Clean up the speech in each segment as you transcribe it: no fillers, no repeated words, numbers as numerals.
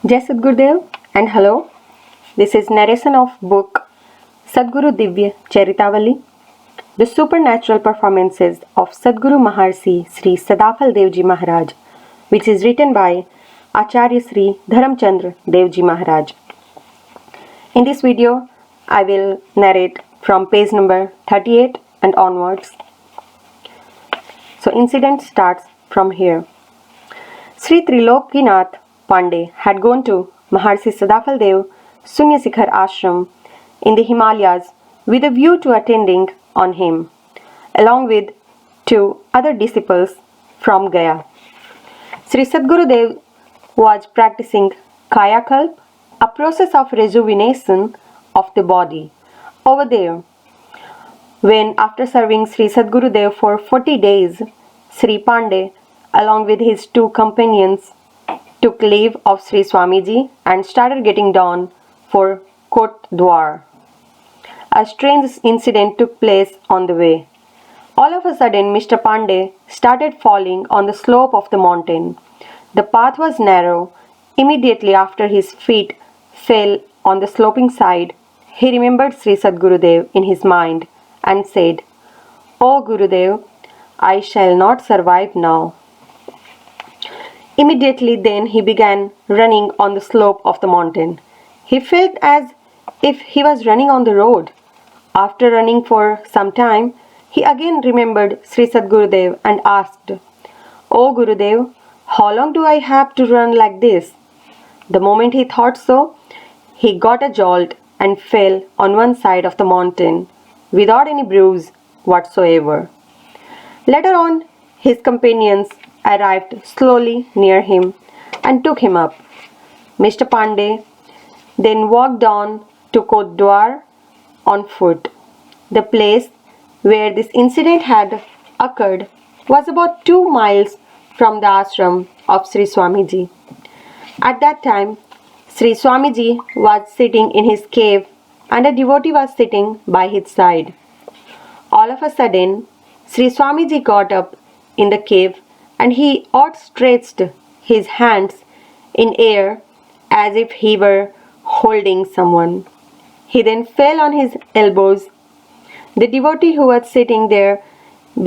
Jai Sadguru Dev and hello. This is narration of book Sadguru Divya Charitavali, the supernatural performances of Sadguru Maharishi Shri Sadafal Deo Ji Maharaj, which is written by Acharya Shri Dharam Chandra Deo Ji Maharaj. In this video, I will narrate from page number 38 and onwards. So incident starts from here. Sri Trilokinath Pandey had gone to Maharishi Sadafal Dev Sunya Sikhar Ashram in the Himalayas with a view to attending on him, along with two other disciples from Gaya. Sri Sadguru Dev was practicing Kayakalp, a process of rejuvenation of the body, over there. When, after serving Sri Sadguru Dev for 40 days, Sri Pandey, along with his two companions, took leave of Sri Swamiji and started getting down for Kot Dwar. A strange incident took place on the way. All of a sudden, Mr. Pandey started falling on the slope of the mountain. The path was narrow. Immediately after his feet fell on the sloping side, he remembered Sri Sadguru Dev in his mind and said, "O Gurudev, I shall not survive now." Immediately then he began running on the slope of the mountain. He felt as if he was running on the road. After running for some time, he again remembered Sri Sadguru Dev and asked, "O Gurudev, how long do I have to run like this?" The moment he thought so, he got a jolt and fell on one side of the mountain without any bruise whatsoever. Later on, his companions arrived slowly near him and took him up. Mr. Pandey then walked on to Kotdwar on foot. The place where this incident had occurred was about 2 miles from the ashram of Sri Swamiji. At that time, Sri Swamiji was sitting in his cave and a devotee was sitting by his side. All of a sudden, Sri Swamiji got up in the cave and he outstretched his hands in air as if he were holding someone. He then fell on his elbows. The devotee who was sitting there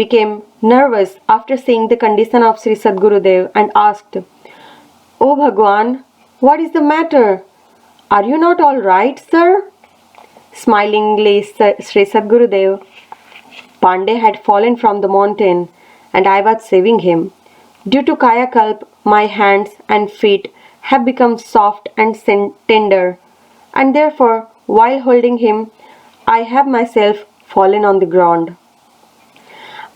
became nervous after seeing the condition of Sri Sadguru Dev and asked, "Oh Bhagwan, what is the matter? Are you not all right, sir?" Smilingly, Sri Sadguru Dev, "Pandey had fallen from the mountain and I was saving him. Due to Kayakalp, my hands and feet have become soft and tender, and therefore, while holding him, I have myself fallen on the ground."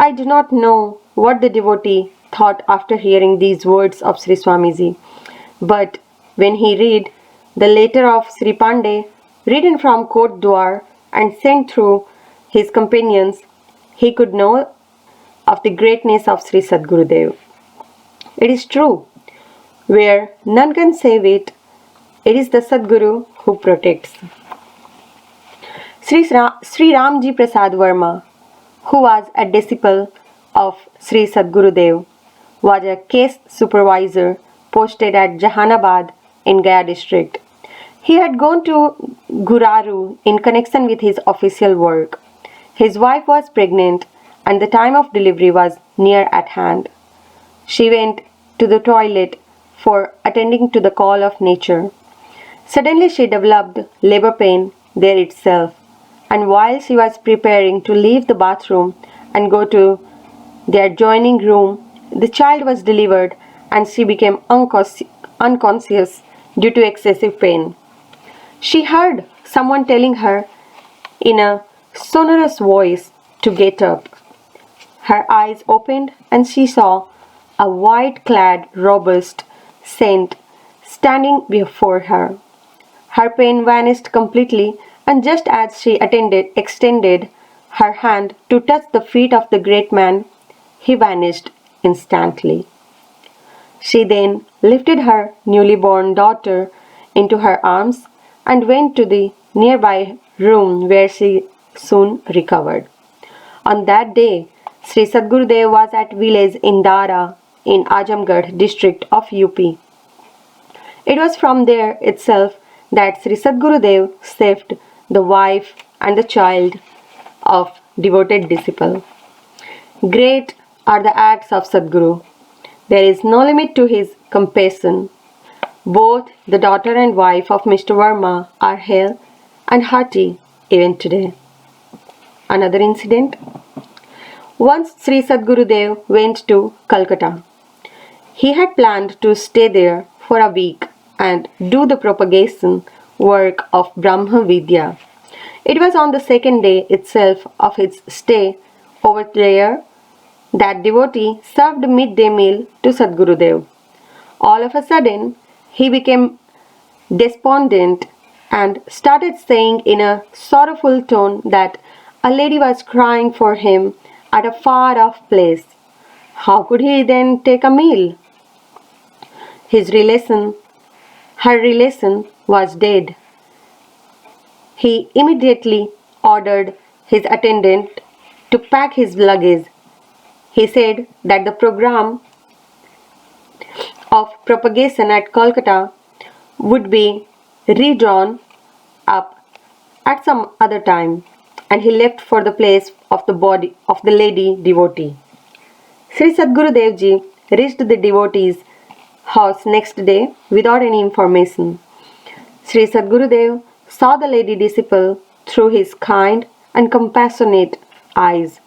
I do not know what the devotee thought after hearing these words of Sri Swamiji, but when he read the letter of Sri Pandey, written from Kotdwar and sent through his companions, he could know of the greatness of Sri Sadguru Dev. It is true, where none can save it, it is the Sadguru who protects. Sri Ramji Prasad Verma, who was a disciple of Sri Sadguru Dev, was a case supervisor posted at Jahanabad in Gaya district. He had gone to Guraru in connection with his official work. His wife was pregnant and the time of delivery was near at hand. She went to the toilet for attending to the call of nature. Suddenly she developed labor pain there itself, and while she was preparing to leave the bathroom and go to the adjoining room, the child was delivered and she became unconscious due to excessive pain. She heard someone telling her in a sonorous voice to get up. Her eyes opened and she saw a white-clad, robust saint standing before her. Her pain vanished completely, and just as she extended her hand to touch the feet of the great man, he vanished instantly. She then lifted her newly born daughter into her arms and went to the nearby room where she soon recovered. On that day, Sri Sadguru Dev was at village Indara in Azamgarh district of UP. It was from there itself that Sri Sadguru Dev saved the wife and the child of devoted disciple. Great are the acts of Sadguru. There is no limit to his compassion. Both the daughter and wife of Mr. Verma are hale and hearty even today. Another incident. Once Sri Sadguru Dev went to Calcutta. He had planned to stay there for a week and do the propagation work of Brahma Vidya. It was on the second day itself of his stay over there that devotee served midday meal to Sadguru Dev. All of a sudden, he became despondent and started saying in a sorrowful tone that a lady was crying for him at a far off place. How could he then take a meal? Her relation was dead. He immediately ordered his attendant to pack his luggage. He said that the program of propagation at Kolkata would be redrawn up at some other time, and he left for the place of the body of the lady devotee. Sri Sadguru Dev Ji reached the devotee's house next day without any information. Sri Sadguru Dev saw the lady disciple through his kind and compassionate eyes.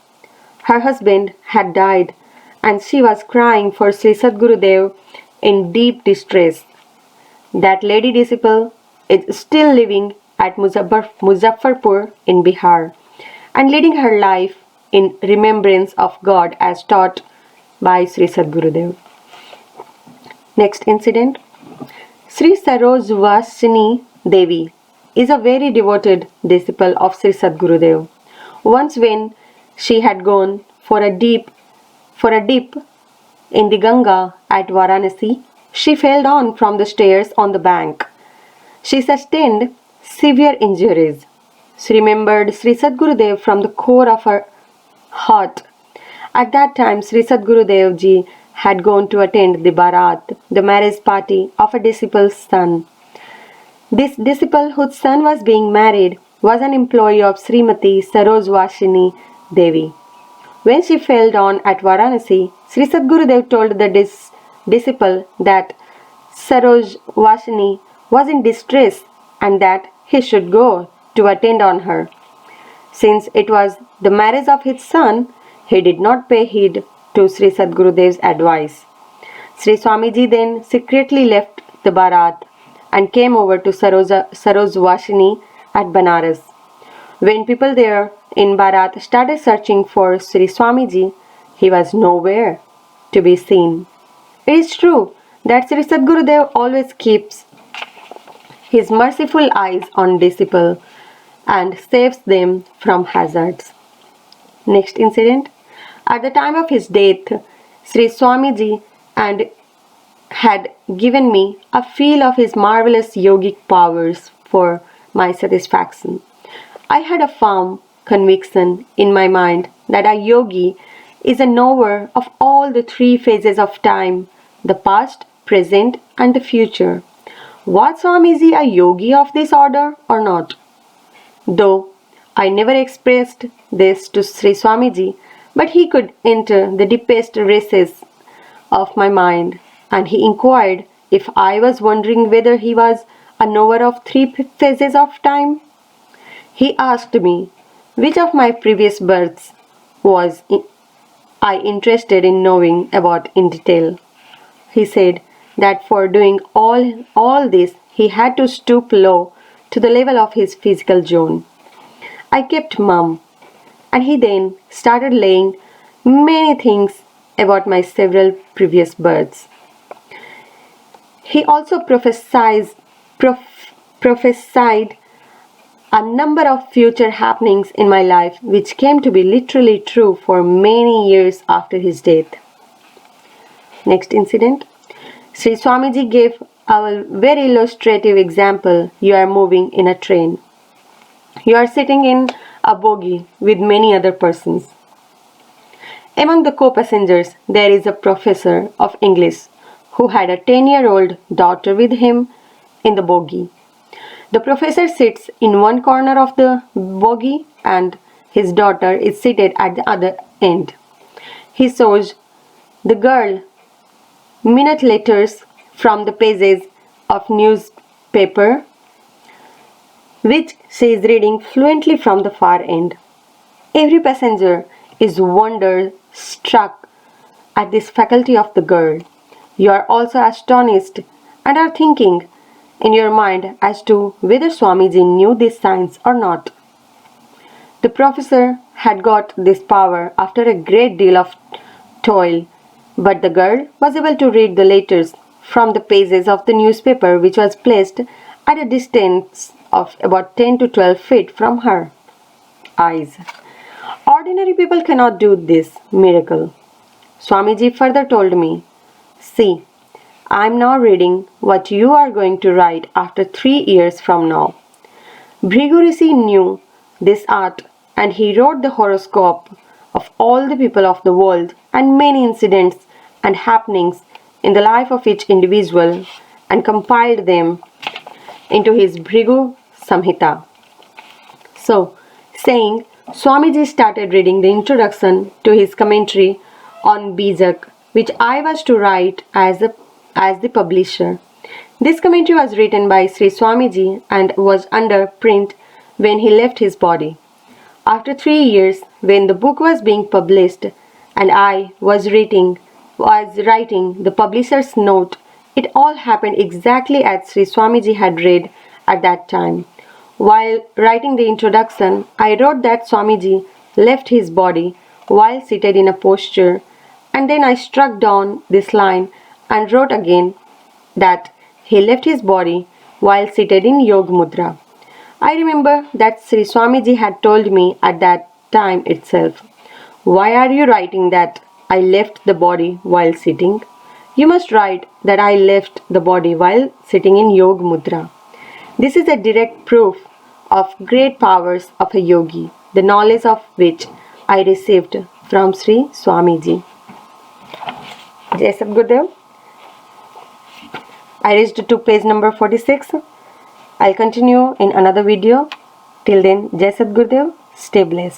Her husband had died and she was crying for Sri Sadguru Dev in deep distress. That lady disciple is still living at Muzaffarpur in Bihar and leading her life in remembrance of God as taught by Sri Sadguru Dev. Next incident. Sri Sarojvasini Devi is a very devoted disciple of Sri Sadguru Dev. Once when she had gone for a dip in the Ganga at Varanasi, she fell down from the stairs on the bank. She sustained severe injuries. She remembered Sri Sadguru Dev from the core of her heart. At that time, Sri Sadguru Dev Ji had gone to attend the Bharat, the marriage party of a disciple's son. This disciple, whose son was being married, was an employee of Srimati Sarojvasini Devi. When she fell down at Varanasi, Sri Sadguru Dev told the disciple that Sarojvasini was in distress and that he should go to attend on her. Since it was the marriage of his son, he did not pay heed to Sri Sadguru Dev's advice. Sri Swamiji then secretly left the Bharat and came over to Sarojvasini at Banaras. When people there in Bharat started searching for Sri Swamiji, he was nowhere to be seen. It is true that Sri Sadguru Dev always keeps his merciful eyes on disciple and saves them from hazards. Next incident. At the time of his death, Sri Swamiji had given me a feel of his marvelous yogic powers for my satisfaction. I had a firm conviction in my mind that a yogi is a knower of all the three phases of time, the past, present, and the future. Was Swamiji a yogi of this order or not? Though I never expressed this to Sri Swamiji, but he could enter the deepest recesses of my mind, and he inquired if I was wondering whether he was a knower of three phases of time. He asked me which of my previous births was I interested in knowing about in detail. He said that for doing all this he had to stoop low to the level of his physical zone. I kept mum, and he then started laying many things about my several previous births. He also prophesied a number of future happenings in my life which came to be literally true for many years after his death. Next incident. Sri Swamiji gave a very illustrative example. You are moving in a train. You are sitting in a bogie with many other persons. Among the co-passengers, there is a professor of English who had a 10-year-old daughter with him in the bogie. The professor sits in one corner of the bogie and his daughter is seated at the other end. He shows the girl minute letters from the pages of newspaper which she is reading fluently from the far end. Every passenger is wonder-struck at this faculty of the girl. You are also astonished and are thinking in your mind as to whether Swamiji knew these signs or not. The professor had got this power after a great deal of toil, but the girl was able to read the letters from the pages of the newspaper which was placed at a distance of about 10 to 12 feet from her eyes. Ordinary people cannot do this miracle. Swamiji further told me, "See, I am now reading what you are going to write after 3 years from now." Bhrigu Rishi knew this art and he wrote the horoscope of all the people of the world and many incidents and happenings in the life of each individual and compiled them into his Bhrigu Samhita. So, saying, Swamiji started reading the introduction to his commentary on Bijak, which I was to write as the publisher. This commentary was written by Sri Swamiji and was under print when he left his body. After 3 years, when the book was being published and I was writing the publisher's note, it all happened exactly as Sri Swamiji had read at that time. While writing the introduction, I wrote that Swamiji left his body while seated in a posture, and then I struck down this line and wrote again that he left his body while seated in Yog Mudra. I remember that Sri Swamiji had told me at that time itself, "Why are you writing that I left the body while sitting? You must write that I left the body while sitting in Yog Mudra." This is a direct proof of great powers of a yogi, the knowledge of which I received from Sri Swamiji. Jai Sadguru Dev. I reached to page number 46. I'll continue in another video. Till then, Jai Sadguru Dev. Stay blessed.